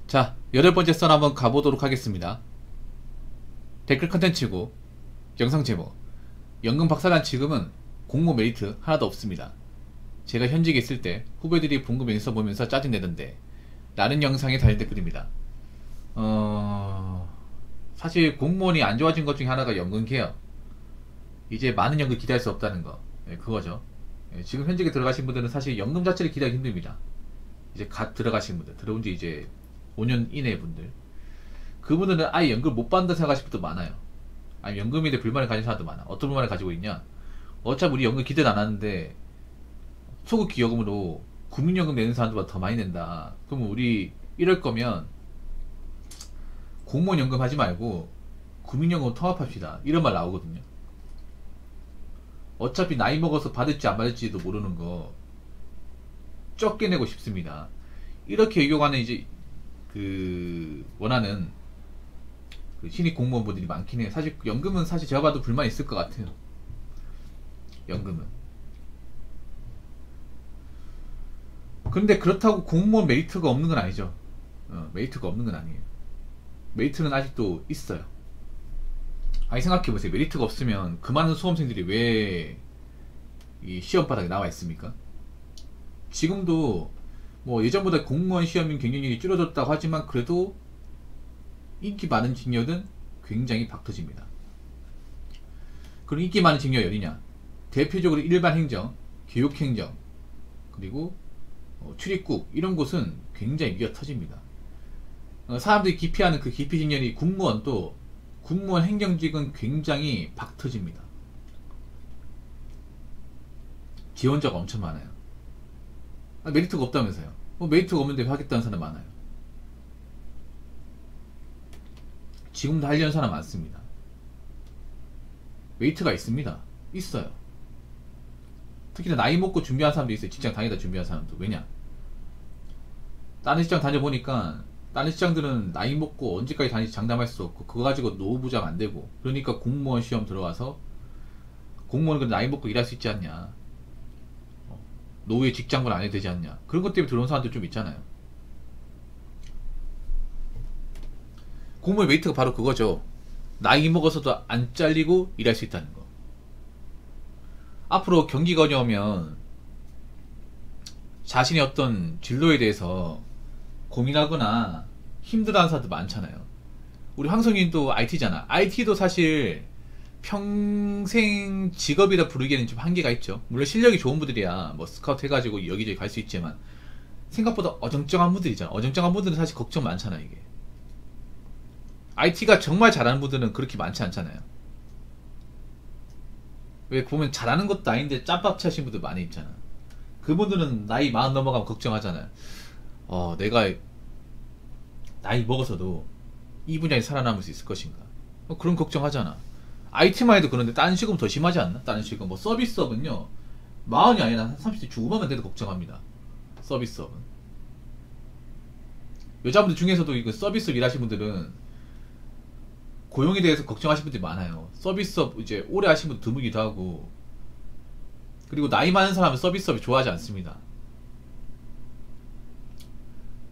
자, 8번째 썰 한번 가보도록 하겠습니다. 댓글 컨텐츠고 영상 제목 연금 박살난 지금은 공모 메리트 하나도 없습니다. 제가 현직에 있을 때 후배들이 봉급 인서 보면서 짜증내던데 라는 영상에 달린 댓글입니다. 사실 공무원이 안 좋아진 것 중에 하나가 연금 개혁, 이제 많은 연금 기대할 수 없다는 거, 그거죠. 지금 현직에 들어가신 분들은 사실 연금 자체를 기대하기 힘듭니다. 이제 갓 들어가신 분들, 들어온 지 이제 5년 이내 분들, 그분들은 아예 연금을 못 받는다 생각하시는 분도 많아요. 아니, 연금에 대해 불만을 가진 사람도 많아. 어떤 불만을 가지고 있냐, 어차피 우리 연금 기대도 안 하는데 소급 기여금으로 국민연금 내는 사람들보다 더 많이 낸다. 그러면 우리 이럴 거면 공무원 연금 하지 말고 국민연금 통합합시다, 이런 말 나오거든요. 어차피 나이 먹어서 받을지 안 받을지도 모르는 거 적게 내고 싶습니다, 이렇게 의견하는 이제 원하는 신입 공무원분들이 많긴 해요. 사실 연금은 사실 제가 봐도 불만 있을 것 같아요. 연금은. 근데 그렇다고 공무원 메리트가 없는 건 아니죠. 메리트가 없는 건 아니에요. 메리트는 아직도 있어요. 아니, 생각해보세요. 메리트가 없으면 그 많은 수험생들이 왜 이 시험 바닥에 나와 있습니까? 지금도 뭐 예전보다 공무원 시험인 경쟁률이 줄어들었다고 하지만 그래도 인기 많은 직렬은 굉장히 박터집니다. 그럼 인기 많은 직렬이 어디냐? 대표적으로 일반 행정, 교육행정, 그리고 출입국, 이런 곳은 굉장히 미어 터집니다. 사람들이 기피하는 그 기피 직렬이 군무원도, 군무원 행정직은 굉장히 박터집니다. 지원자가 엄청 많아요. 메리트가 없다면서요. 메리트가 없는데 하겠다는 사람 많아요. 지금도 하려는 사람 많습니다. 메리트가 있습니다. 있어요. 특히나 나이 먹고 준비한 사람도 있어요. 직장 다니다 준비한 사람도. 왜냐? 다른 직장 다녀보니까 다른 직장들은 나이 먹고 언제까지 다니지 장담할 수 없고 그거 가지고 노후 부장 안 되고, 그러니까 공무원 시험 들어가서 공무원은 나이 먹고 일할 수 있지 않냐, 노후에 직장분 안 해도 되지 않냐, 그런 것 때문에 들어온 사람들 좀 있잖아요. 공무원 메리트가 바로 그거죠. 나이 먹어서도 안 잘리고 일할 수 있다는 거. 앞으로 경기가 어려우면 자신의 어떤 진로에 대해서 고민하거나 힘들어하는 사람들 많잖아요. 우리 황성인도 IT잖아. IT도 사실 평생 직업이라 부르기에는 좀 한계가 있죠. 물론 실력이 좋은 분들이야 뭐 스카우트 해가지고 여기저기 갈 수 있지만 생각보다 어정쩡한 분들이잖아. 어정쩡한 분들은 사실 걱정 많잖아. 이게 IT가 정말 잘하는 분들은 그렇게 많지 않잖아요. 왜 보면 잘하는 것도 아닌데 짬밥치 하신 분들 많이 있잖아. 그분들은 나이 40 넘어가면 걱정하잖아요. 내가 나이 먹어서도 이 분야에 살아남을 수 있을 것인가, 그런 걱정하잖아. IT만 해도 그런데 다른 직업은 더 심하지 않나? 다른 직업 뭐 서비스업은요 40이 아니라 30대 중후반만 돼도 걱정합니다. 서비스업은. 여자분들 중에서도 이거 서비스업 일하시는 분들은 고용에 대해서 걱정하시는 분들이 많아요. 서비스업 이제 오래 하신 분들 드물기도 하고, 그리고 나이 많은 사람은 서비스업이 좋아하지 않습니다.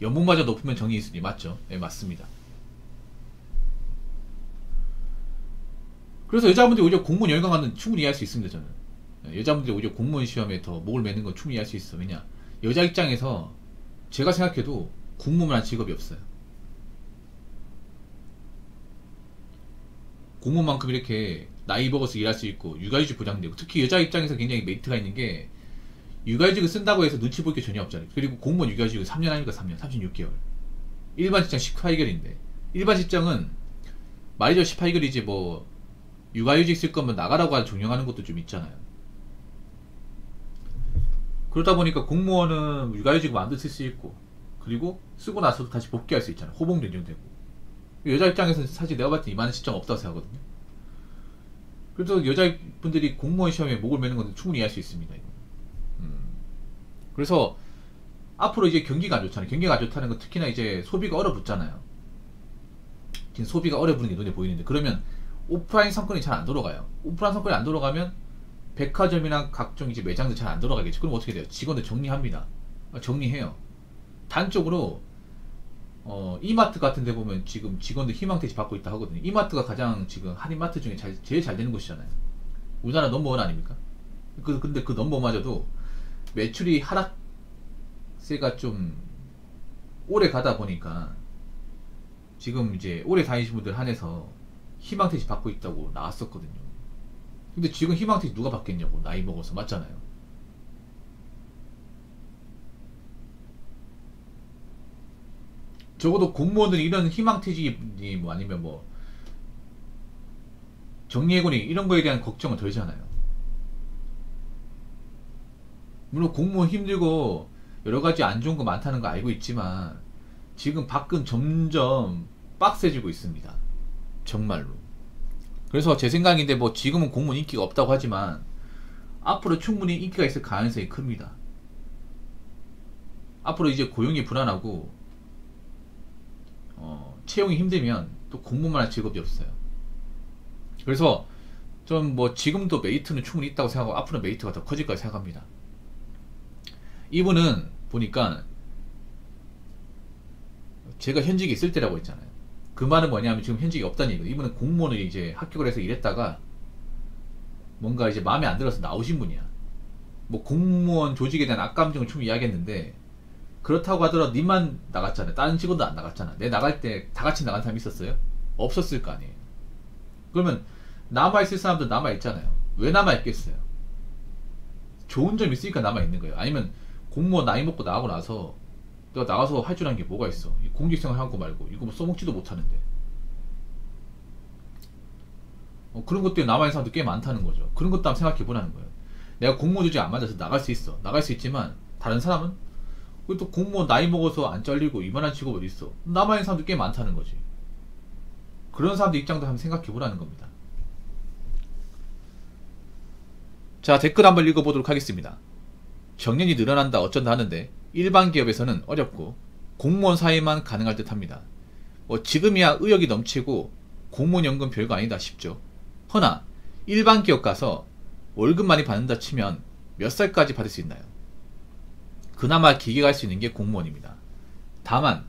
연봉마저 높으면 정이 있으니. 맞죠? 네, 맞습니다. 그래서 여자분들이 오히려 공무원 열강하는 충분히 이해할 수 있습니다. 저는 여자분들이 오히려 공무원 시험에 더 목을 매는 건 충분히 이해할 수 있어. 왜냐, 여자 입장에서 제가 생각해도 공무원한 직업이 없어요. 공무원만큼 이렇게 나이 먹어서 일할 수 있고 육아휴직 보장되고, 특히 여자 입장에서 굉장히 메리트가 있는 게 육아휴직을 쓴다고 해서 눈치 볼 게 전혀 없잖아요. 그리고 공무원 육아휴직은 3년 아닙니까? 3년 36개월. 일반 직장 18개월인데 일반 직장은 말이죠 18개월이지 뭐 육아휴직 쓸 거면 나가라고 종용하는 것도 좀 있잖아요. 그러다 보니까 공무원은 육아휴직 마음대로 쓸 수 있고, 그리고 쓰고 나서도 다시 복귀할 수 있잖아요. 호봉 변경되고. 여자 입장에서는 사실 내가 봤을 때 이만한 시점 없다고 생각하거든요. 그래서 여자분들이 공무원 시험에 목을 매는 건 충분히 이해할 수 있습니다. 그래서 앞으로 이제 경기가 안 좋잖아요. 경기가 안 좋다는 건 특히나 이제 소비가 얼어붙잖아요. 지금 소비가 얼어붙는 게 눈에 보이는데, 그러면 오프라인 상권이 잘 안 돌아가요. 오프라인 상권이 안 돌아가면 백화점이나 각종 이제 매장도 잘 안 돌아가겠죠. 그럼 어떻게 돼요? 직원들 정리합니다. 정리해요. 단적으로 이마트 같은 데 보면 지금 직원들 희망퇴직 받고 있다 하거든요. 이마트가 가장 지금 한인마트 중에 제일 잘 되는 곳이잖아요. 우리나라 넘버원 아닙니까? 근데 그 넘버마저도 매출이 하락세가 좀 오래 가다 보니까 지금 이제 오래 다니신 분들 한해서 희망퇴직 받고 있다고 나왔었거든요. 근데 지금 희망퇴직 누가 받겠냐고, 나이 먹어서. 맞잖아요. 적어도 공무원들이 이런 희망퇴직이 뭐 아니면 뭐 정리해고니 이런 거에 대한 걱정은 덜잖아요. 물론 공무원 힘들고 여러 가지 안 좋은 거 많다는 거 알고 있지만 지금 밖은 점점 빡세지고 있습니다. 정말로. 그래서 제 생각인데 뭐 지금은 공무원 인기가 없다고 하지만 앞으로 충분히 인기가 있을 가능성이 큽니다. 앞으로 이제 고용이 불안하고 채용이 힘들면 또 공무원만 할 직업이 없어요. 그래서 좀 뭐 지금도 메리트는 충분히 있다고 생각하고 앞으로 메리트가 더 커질 거라 생각합니다. 이분은 보니까 제가 현직에 있을 때라고 했잖아요. 그 말은 뭐냐면 지금 현직이 없다는 얘기예요. 이분은 공무원을 이제 합격을 해서 일했다가 뭔가 이제 마음에 안 들어서 나오신 분이야. 뭐 공무원 조직에 대한 악감정을 충분히 이야기했는데 그렇다고 하더라도 님만 나갔잖아요. 다른 직원도 안 나갔잖아. 내 나갈 때 다 같이 나간 사람이 있었어요? 없었을 거 아니에요. 그러면 남아있을 사람도 남아있잖아요. 왜 남아있겠어요? 좋은 점 있으니까 남아있는 거예요. 아니면 공무원 나이 먹고 나가고 나서 내가 나가서 할 줄 아는 게 뭐가 있어? 공직생활 하고 말고 이거 뭐 써먹지도 못하는데. 그런 것 때문에 남아있는 사람도 꽤 많다는 거죠. 그런 것도 한번 생각해보라는 거예요. 내가 공무원 조직 안 맞아서 나갈 수 있어. 나갈 수 있지만 다른 사람은 또 공무원 나이 먹어서 안 잘리고 이만한 직업 어디 있어? 남아있는 사람도 꽤 많다는 거지. 그런 사람들 입장도 한번 생각해보라는 겁니다. 자, 댓글 한번 읽어보도록 하겠습니다. 정년이 늘어난다 어쩐다 하는데 일반 기업에서는 어렵고 공무원 사이만 가능할 듯 합니다. 지금이야 의욕이 넘치고 공무원 연금 별거 아니다 싶죠. 허나 일반 기업 가서 월급 많이 받는다 치면 몇 살까지 받을 수 있나요? 그나마 길게 갈 수 있는 게 공무원입니다. 다만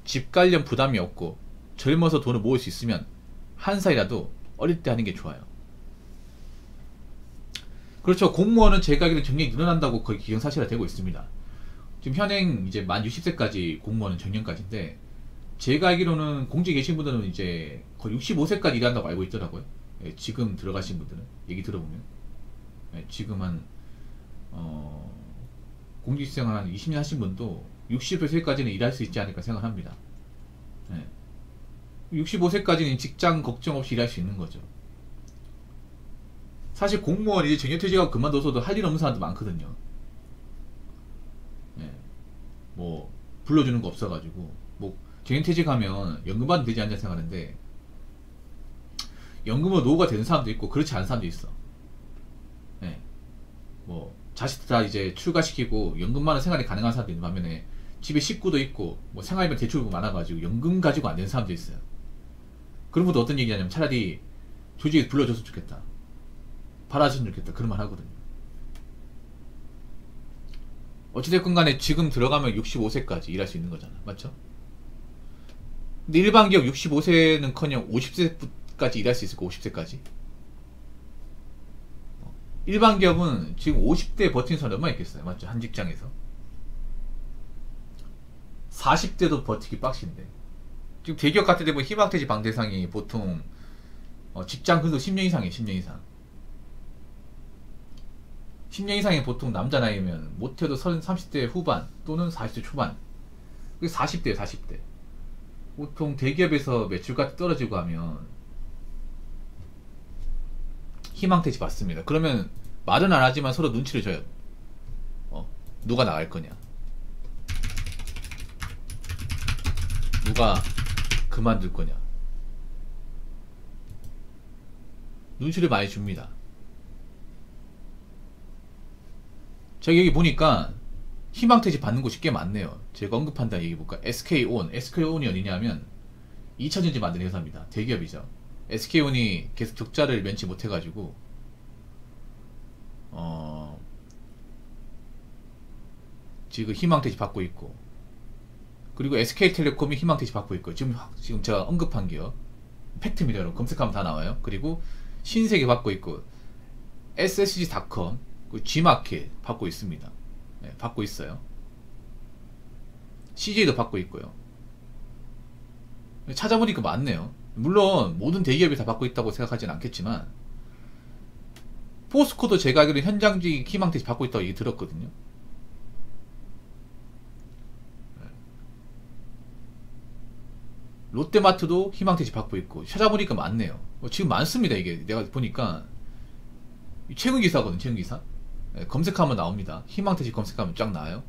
집 관련 부담이 없고 젊어서 돈을 모을 수 있으면 한 살이라도 어릴 때 하는 게 좋아요. 그렇죠. 공무원은 제가 알기로는 정년이 늘어난다고 거의 기정사실화 되고 있습니다. 지금 현행 이제 만 60세까지 공무원은 정년까지인데 제가 알기로는 공직에 계신 분들은 이제 거의 65세까지 일한다고 알고 있더라고요. 예, 지금 들어가신 분들은 얘기 들어보면 지금 한 공직생활 한 20년 하신 분도 60세까지는 일할 수 있지 않을까 생각합니다. 65세까지는 직장 걱정 없이 일할 수 있는 거죠. 사실 공무원 이제 정년퇴직하고 그만둬서도 할 일 없는 사람도 많거든요. 뭐 불러주는 거 없어가지고 뭐 정년퇴직하면 연금 받으면 되지 않냐 생각하는데 연금으로 노후가 되는 사람도 있고 그렇지 않은 사람도 있어. 뭐 자식 다 이제 출가시키고 연금만은 생활이 가능한 사람도 있는 반면에 집에 식구도 있고 뭐 생활비만 대출도 많아가지고 연금 가지고 안 되는 사람도 있어요. 그런 분도 어떤 얘기하냐면 차라리 조직에 불러줬으면 좋겠다, 받아줬으면 좋겠다, 그런 말 하거든요. 어찌됐건 간에 지금 들어가면 65세까지 일할 수 있는 거잖아. 맞죠? 근데 일반 기업 65세는 커녕 50세까지 일할 수 있을까? 50세까지? 일반 기업은 지금 50대 버티는 사람 얼마나 있겠어요? 맞죠? 한 직장에서 40대도 버티기 빡신데 지금 대기업 같은 데 보면 희망퇴직 방대상이 보통 직장 근속 10년 이상이에요. 10년 이상 10년 이상이 보통 남자 나이면 못해도 30대 후반 또는 40대 초반. 그게 40대예요. 40대. 보통 대기업에서 매출까지 떨어지고 하면 희망퇴직 받습니다. 그러면 말은 안 하지만 서로 눈치를 줘요. 누가 나갈 거냐, 누가 그만둘 거냐, 눈치를 많이 줍니다. 제가 여기 보니까 희망퇴직 받는 곳이 꽤 많네요. 제가 언급한다 얘기 볼까? SK온. SK온이 어디냐면 2차전지 만드는 회사입니다. 대기업이죠. SK온이 계속 적자를 면치 못해가지고 지금 희망퇴직 받고 있고, 그리고 SK텔레콤이 희망퇴직 받고 있고, 지금 제가 언급한 기업 팩트입니다 여러분. 검색하면 다 나와요. 그리고 신세계 받고 있고, SSG닷컴, G마켓 받고 있습니다. 네, 받고 있어요. CJ도 받고 있고요. 찾아보니까 많네요. 물론 모든 대기업이 다 받고 있다고 생각하진 않겠지만, 포스코도 제가 알기로 현장직 희망퇴직 받고 있다고 얘기 들었거든요. 롯데마트도 희망퇴직 받고 있고, 찾아보니까 많네요. 지금 많습니다. 이게 내가 보니까 최근기사거든. 최근기사 검색하면 나옵니다. 희망퇴직 검색하면 쫙 나와요.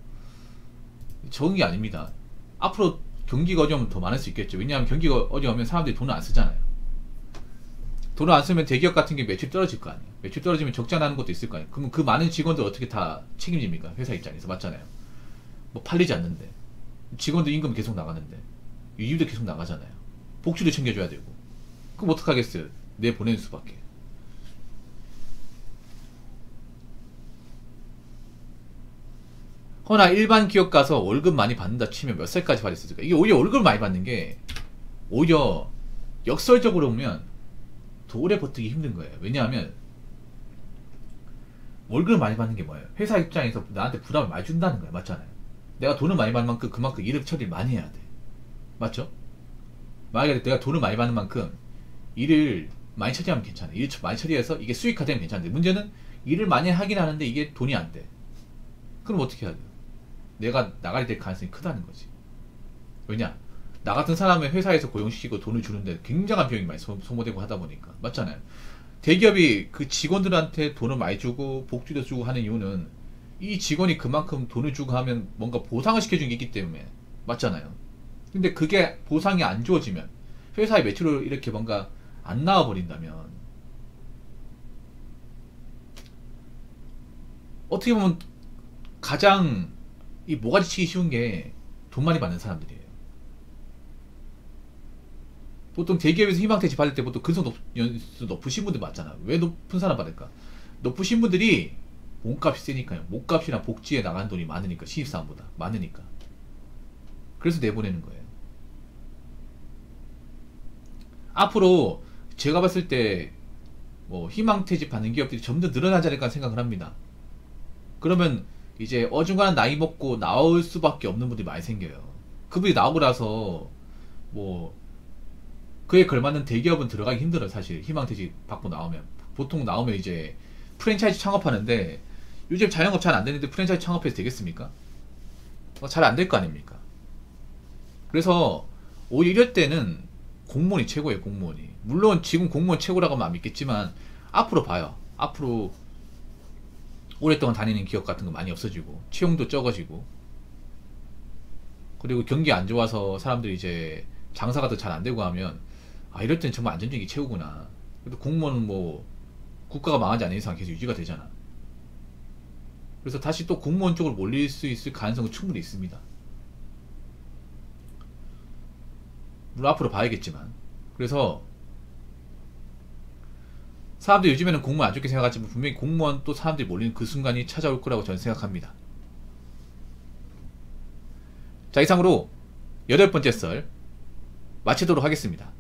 적은 게 아닙니다. 앞으로 경기가 어려우면 더 많을 수 있겠죠. 왜냐하면 경기가 어려우면 사람들이 돈을 안 쓰잖아요. 돈을 안 쓰면 대기업 같은 게 매출 떨어질 거 아니에요. 매출 떨어지면 적자 나는 것도 있을 거 아니에요. 그러면 그 많은 직원들 어떻게 다 책임집니까? 회사 입장에서. 맞잖아요. 뭐 팔리지 않는데, 직원들 임금 계속 나가는데, 유입도 계속 나가잖아요. 복지도 챙겨줘야 되고. 그럼 어떡하겠어요? 내보내는 수밖에. 허나 일반 기업 가서 월급 많이 받는다 치면 몇 살까지 받을 수 있을까? 이게 오히려 월급을 많이 받는 게 오히려 역설적으로 보면 더 오래 버티기 힘든 거예요. 왜냐하면 월급을 많이 받는 게 뭐예요? 회사 입장에서 나한테 부담을 많이 준다는 거예요. 맞잖아요. 내가 돈을 많이 받는 만큼 그만큼 일을 처리를 많이 해야 돼. 맞죠? 만약에 내가 돈을 많이 받는 만큼 일을 많이 처리하면 괜찮아. 일을 많이 처리해서 이게 수익화되면 괜찮은데, 문제는 일을 많이 하긴 하는데 이게 돈이 안 돼. 그럼 어떻게 해야 돼요? 내가 나가게 될 가능성이 크다는 거지. 왜냐? 나 같은 사람을 회사에서 고용시키고 돈을 주는데 굉장한 비용이 많이 소모되고 하다 보니까. 맞잖아요. 대기업이 그 직원들한테 돈을 많이 주고 복지도 주고 하는 이유는 이 직원이 그만큼 돈을 주고 하면 뭔가 보상을 시켜주는 게 있기 때문에. 맞잖아요. 근데 그게 보상이 안 주어지면, 회사의 매출로 이렇게 뭔가 안 나와버린다면, 어떻게 보면 가장 이 모가지 치기 쉬운 게 돈 많이 받는 사람들이에요. 보통 대기업에서 희망퇴직 받을 때 보통 연수 높으신 분들 많잖아. 왜 높은 사람 받을까? 높으신 분들이 몸값이 세니까요. 몸값이나 복지에 나가는 돈이 많으니까, 신입사원보다 많으니까. 그래서 내보내는 거예요. 앞으로 제가 봤을 때 뭐 희망퇴직 받는 기업들이 점점 늘어나지 않을까 생각을 합니다. 그러면 이제 어중간한 나이 먹고 나올 수밖에 없는 분들이 많이 생겨요. 그분이 나오고 나서 뭐 그에 걸맞는 대기업은 들어가기 힘들어요. 사실 희망퇴직 받고 나오면, 보통 나오면 이제 프랜차이즈 창업하는데, 요즘 자영업 잘 안 되는데 프랜차이즈 창업해서 되겠습니까? 잘 안 될 거 아닙니까? 그래서 오히려 이럴 때는 공무원이 최고예요. 공무원이. 물론 지금 공무원 최고라고 하면 안 믿겠지만, 앞으로 봐요. 앞으로 오랫동안 다니는 기업 같은 거 많이 없어지고, 채용도 적어지고, 그리고 경기 안 좋아서 사람들이 이제 장사가 더 잘 안 되고 하면, 아, 이럴 땐 정말 안정적이 최고구나. 그래도 공무원은 뭐 국가가 망하지 않는 이상 계속 유지가 되잖아. 그래서 다시 또 공무원 쪽으로 몰릴 수 있을 가능성은 충분히 있습니다. 물론 앞으로 봐야겠지만. 그래서 사람들이 요즘에는 공무원 안 좋게 생각하지만, 분명히 공무원 또 사람들이 몰리는 그 순간이 찾아올 거라고 저는 생각합니다. 자, 이상으로 8번째 썰 마치도록 하겠습니다.